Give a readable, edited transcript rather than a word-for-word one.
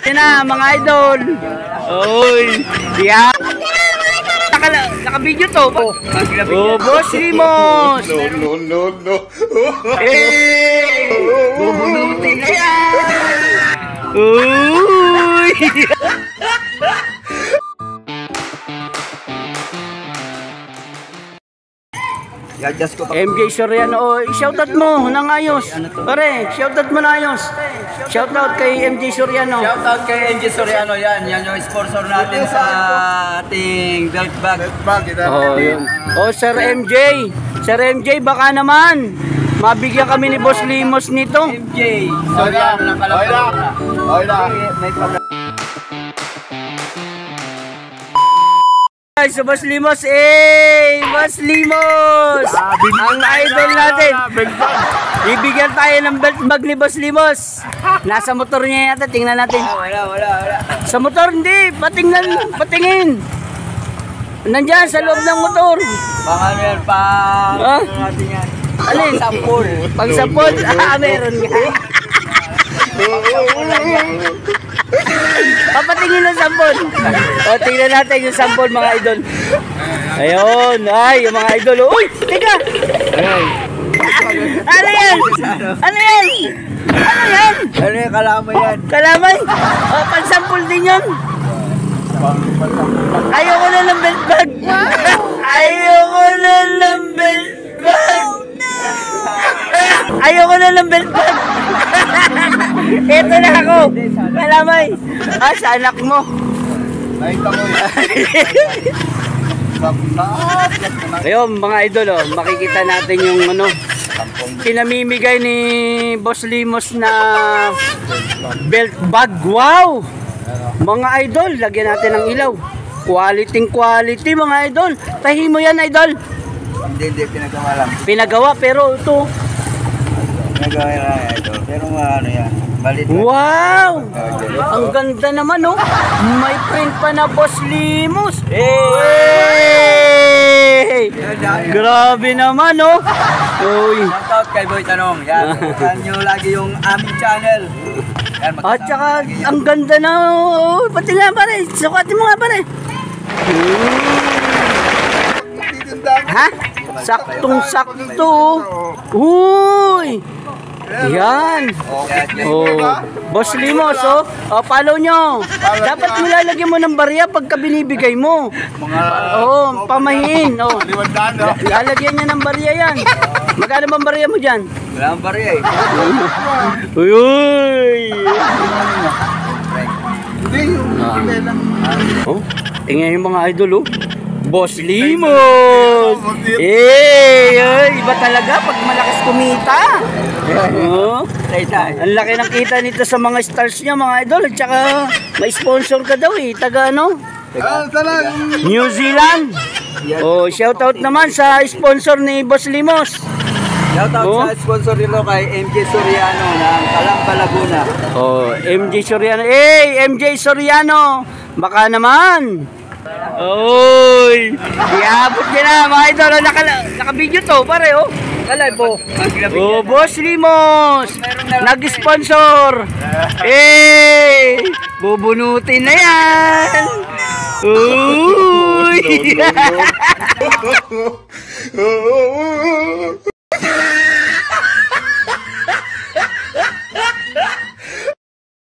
Yan na mga idol. Oy. Yeah. Naka-video to. Oh, Boss Limos. No. Hey! Bubunutin na yan! Uy! MJ Soriano, oh, shoutout mo nang ayos. Pare, shoutout mo na ayos. Shoutout kay MJ Soriano. Shoutout kay MJ Soriano, yan yung sponsor natin sa ating belt bag. Oh, yun. Oh, Sir MJ. Sir MJ, baka naman mabigyan kami ni Boss Limos nito. MJ Soriano ng Kalamba. So Boss Limos, Boss Limos! Ang idol natin. Bibigyan tayo ng belt bag ni Boss Limos. Nasa motor niya yata, tingnan natin. Wala. Sa motor hindi, patingin. Nandyan sa loob ng motor. Baka ano yan, ano natin yan? Alin? Sampol. Pag sampol, meron nga. Papatingin ng sampol. O, tingnan natin yung sampol mga idol. Ayun, yung mga idol. Uy, teka. Ano yan? Ano yung kalamay yan? Kalamay? O, pansampol din yun. Ayoko na ng belt bag. Ayoko na ng belt bag. Ito na ako. Kalamay. Sa anak mo. Ayun mga idol, makikita natin yung pinamimigay ni Boss Limos na belt bag. Wow! Mga idol, lagyan natin ng ilaw. Quality mga idol. Tahi mo yan idol. Hindi, pinagawa lang. Pinagawa pero ito. Pinagawa lang ito. Pero ano yan. Balit. Wow! Ang ganda naman May print pa na Boss Limos. Hey! Grabe naman Uy. Shoutout kay Boy Tanong. Yan. Ikutan nyo lagi yung aming channel. Yan, at saka ang ganda na pati nga pare. Sukatin mo nga pare. Ha? Saktong-sakto. Uy! Yan. Boss Limos, follow nyo. Dapat nilalagyan mo ng barya pagka binibigay mo. Pamahiin. Lalagyan niya ng barya yan. Magkano bang barya mo dyan? Wala ang barya Uy! Tingnan yung mga idol Boss Limos! Iba talaga pag malakas kumita. Ang laki ng kita nito sa mga stars niya mga idol. At saka may sponsor ka daw taga New Zealand. Shoutout naman sa sponsor ni Boss Limos. Shoutout sa sponsor nito kay MJ Soriano ng Kalamba, Laguna. MJ Soriano. MJ Soriano! Baka naman. Oy! Iabot niya na mga idol. Naka-video to pare Kalay po. Boss Limos! Nag-sponsor! Bubunutin na yan! Uy!